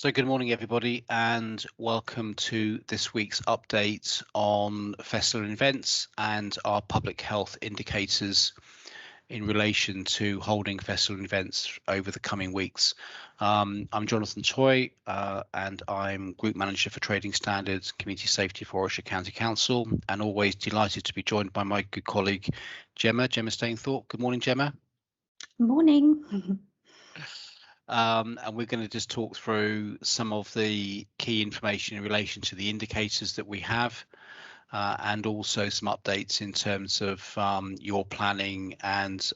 So good morning, everybody, and welcome to this week's update on festival events and our public health indicators in relation to holding festival events over the coming weeks. I'm Jonathan Choi, and I'm Group Manager for Trading Standards, Community Safety for Warwickshire County Council, and always delighted to be joined by my good colleague, Gemma Stainthorpe. Good morning, Gemma. Morning. And we're going to just talk through some of the key information in relation to the indicators that we have, and also some updates in terms of your planning and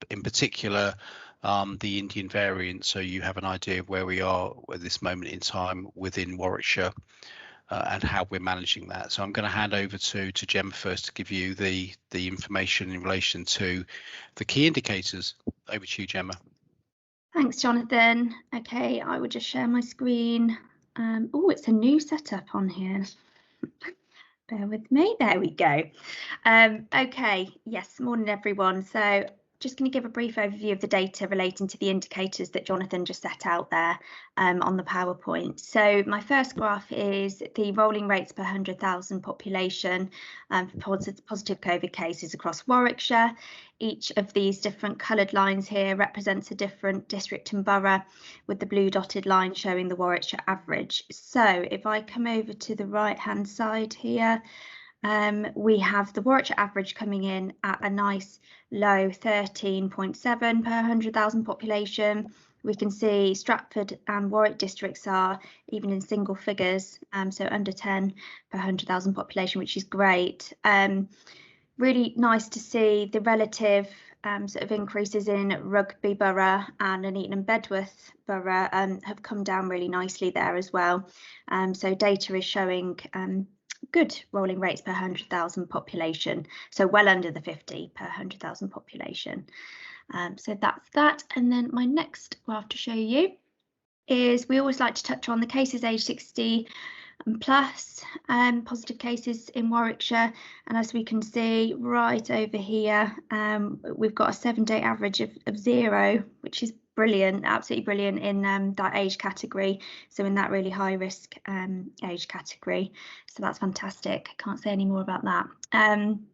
in particular the Indian variant, so you have an idea of where we are at this moment in time within Warwickshire and how we're managing that. So I'm going to hand over to Gemma first to give you the information in relation to the key indicators. Over to you, Gemma. Thanks, Jonathan. Okay, I will just share my screen. Oh, it's a new setup on here. Bear with me. There we go. Okay, yes, morning everyone. So just going to give a brief overview of the data relating to the indicators that Jonathan just set out there on the PowerPoint. So my first graph is the rolling rates per 100,000 population for positive COVID cases across Warwickshire. Each of these different coloured lines here represents a different district and borough, with the blue dotted line showing the Warwickshire average. So if I come over to the right hand side here, we have the Warwickshire average coming in at a nice low 13.7 per 100,000 population. We can see Stratford and Warwick districts are even in single figures, so under 10 per 100,000 population, which is great. Really nice to see the relative sort of increases in Rugby Borough and Nuneaton and Bedworth Borough have come down really nicely there as well. So data is showing good rolling rates per 100,000 population, so well under the 50 per 100,000 population. So that's that. And then my next graph to show you is, we always like to touch on the cases age 60 and plus, positive cases in Warwickshire. And as we can see right over here, we've got a 7-day average of 0, which is brilliant, absolutely brilliant in that age category, so in that really high risk age category. So that's fantastic. I can't say any more about that. And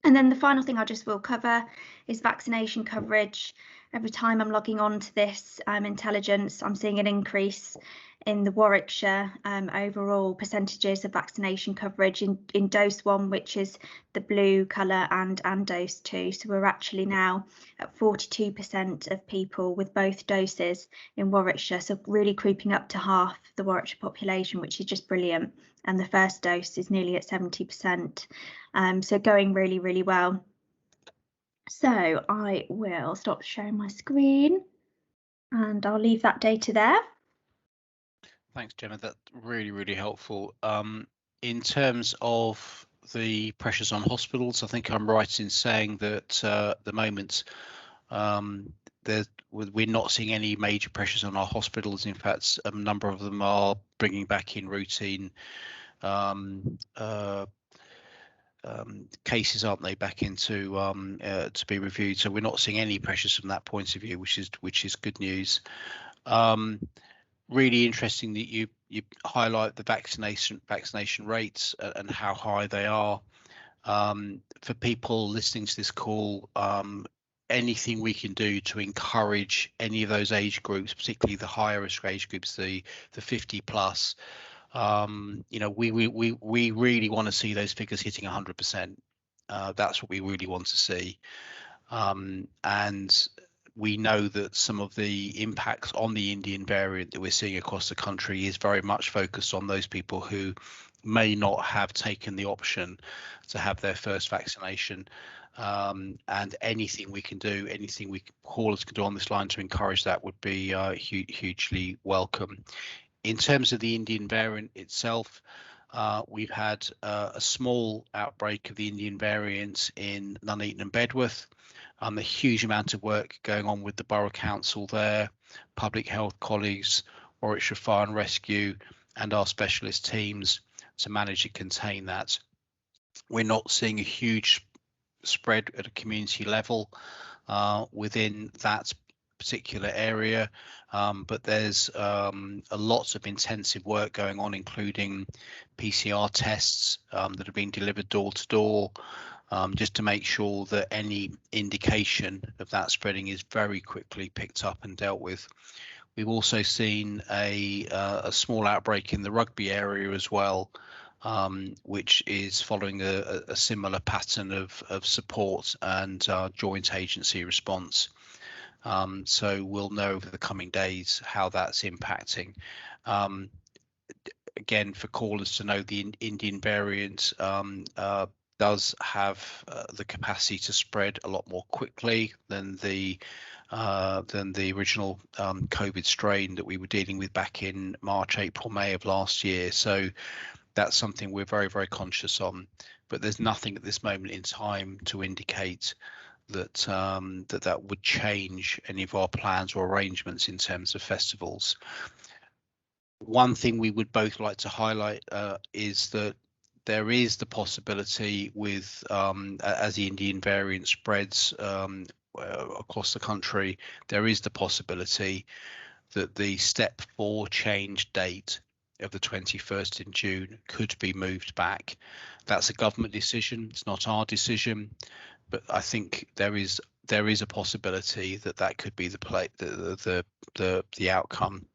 then the final thing I just will cover is vaccination coverage. Every time I'm logging on to this intelligence, I'm seeing an increase in the Warwickshire overall percentages of vaccination coverage in dose 1, which is the blue colour, and dose 2. So we're actually now at 42% of people with both doses in Warwickshire, so really creeping up to half the Warwickshire population, which is just brilliant. And the first dose is nearly at 70%, so going really, really well. So I will stop sharing my screen and I'll leave that data there. Thanks, Gemma. That's really, really helpful. In terms of the pressures on hospitals, I think I'm right in saying that at the moment we're not seeing any major pressures on our hospitals. In fact, a number of them are bringing back in routine cases, aren't they, back into to be reviewed. So we're not seeing any pressures from that point of view, which is good news. Really interesting that you highlight the vaccination rates and how high they are. For people listening to this call, anything we can do to encourage any of those age groups, particularly the higher risk age groups, the 50 plus, you know, we really want to see those figures hitting 100%. That's what we really want to see. And we know that some of the impacts on the Indian variant that we're seeing across the country is very much focused on those people who may not have taken the option to have their first vaccination. And anything we can do, anything callers can do on this line to encourage that would be hugely welcome. In terms of the Indian variant itself, we've had a small outbreak of the Indian variant in Nuneaton and Bedworth. A huge amount of work going on with the Borough Council there, public health colleagues, Warwickshire Fire and Rescue, and our specialist teams to manage and contain that. We're not seeing a huge spread at a community level within that particular area, but there's lots of intensive work going on, including PCR tests that have been delivered door to door, just to make sure that any indication of that spreading is very quickly picked up and dealt with. We've also seen a small outbreak in the rugby area as well, which is following a similar pattern of support and joint agency response. So we'll know over the coming days how that's impacting. Again, for callers to know, the Indian variant does have the capacity to spread a lot more quickly than the original COVID strain that we were dealing with back in March, April, May of last year. So that's something we're very, very conscious on. But there's nothing at this moment in time to indicate that that would change any of our plans or arrangements in terms of festivals. One thing we would both like to highlight is that there is the possibility with as the Indian variant spreads across the country, there is the possibility that the step 4 change date of the 21st in June could be moved back. That's a government decision, it's not our decision, but I think there is a possibility that that could be the outcome.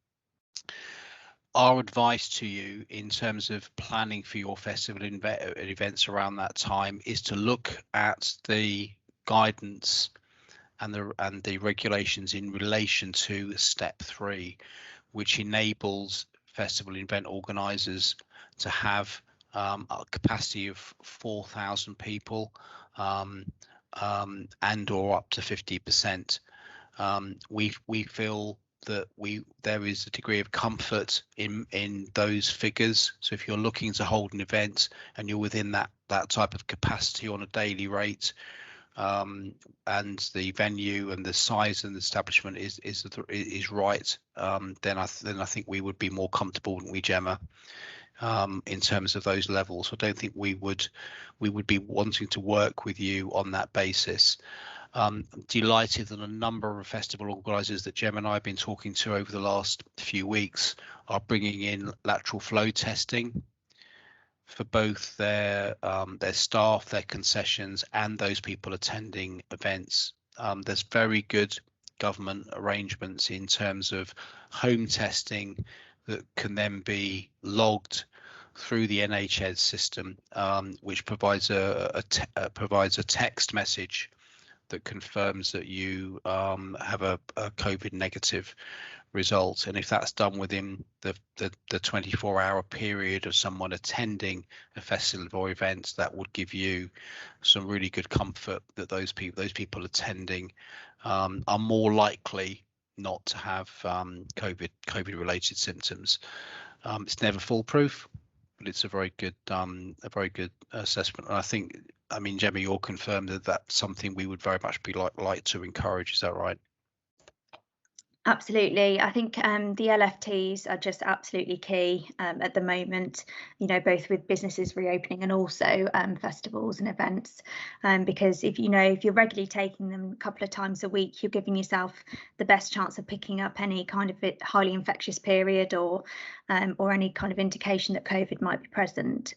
Our advice to you in terms of planning for your festival events around that time is to look at the guidance and the regulations in relation to step 3, which enables festival event organisers to have a capacity of 4,000 people and or up to 50%. We feel that there is a degree of comfort in those figures. So if you're looking to hold an event and you're within that type of capacity on a daily rate, and the venue and the size and the establishment is right, then I think we would be more comfortable, wouldn't we, Gemma, in terms of those levels. I don't think we would be wanting to work with you on that basis. Delighted that a number of festival organisers that Gemma and I have been talking to over the last few weeks are bringing in lateral flow testing for both their staff, their concessions, and those people attending events. There's very good government arrangements in terms of home testing that can then be logged through the NHS system, which provides a text message that confirms that you have a COVID negative result. And if that's done within the 24-hour period of someone attending a festival or event, that would give you some really good comfort that those people attending are more likely not to have COVID related symptoms. It's never foolproof, but it's a very good assessment. And I mean, Gemma, you'll confirm that that's something we would very much be like to encourage. Is that right? Absolutely. I think the LFTs are just absolutely key at the moment, you know, both with businesses reopening and also festivals and events, because if you're regularly taking them a couple of times a week, you're giving yourself the best chance of picking up any kind of highly infectious period or any kind of indication that COVID might be present.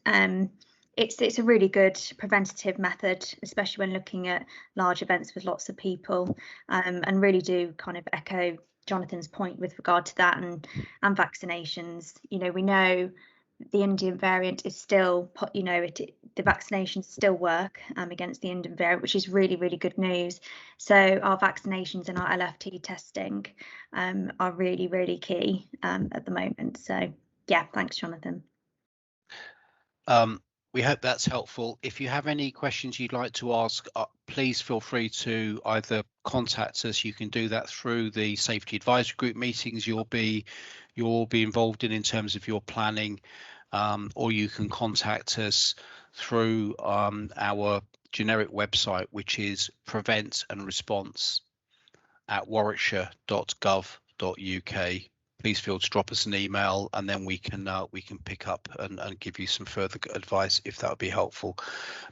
It's a really good preventative method, especially when looking at large events with lots of people, and really do kind of echo Jonathan's point with regard to that and vaccinations. You know, we know the Indian variant is still, the vaccinations still work against the Indian variant, which is really, really good news. So our vaccinations and our LFT testing are really, really key at the moment. So yeah, thanks, Jonathan. We hope that's helpful. If you have any questions you'd like to ask, please feel free to either contact us. You can do that through the safety advisory group meetings you'll be involved in terms of your planning, or you can contact us through our generic website, which is prevent-and-response@warwickshire.gov.uk. Please feel to drop us an email, and then we can pick up and give you some further advice if that would be helpful.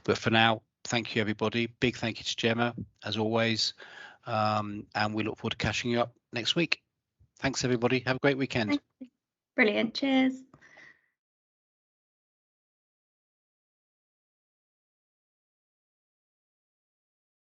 But for now, thank you everybody. Big thank you to Gemma as always. and we look forward to catching you up next week. Thanks, everybody. Have a great weekend. Brilliant. Cheers.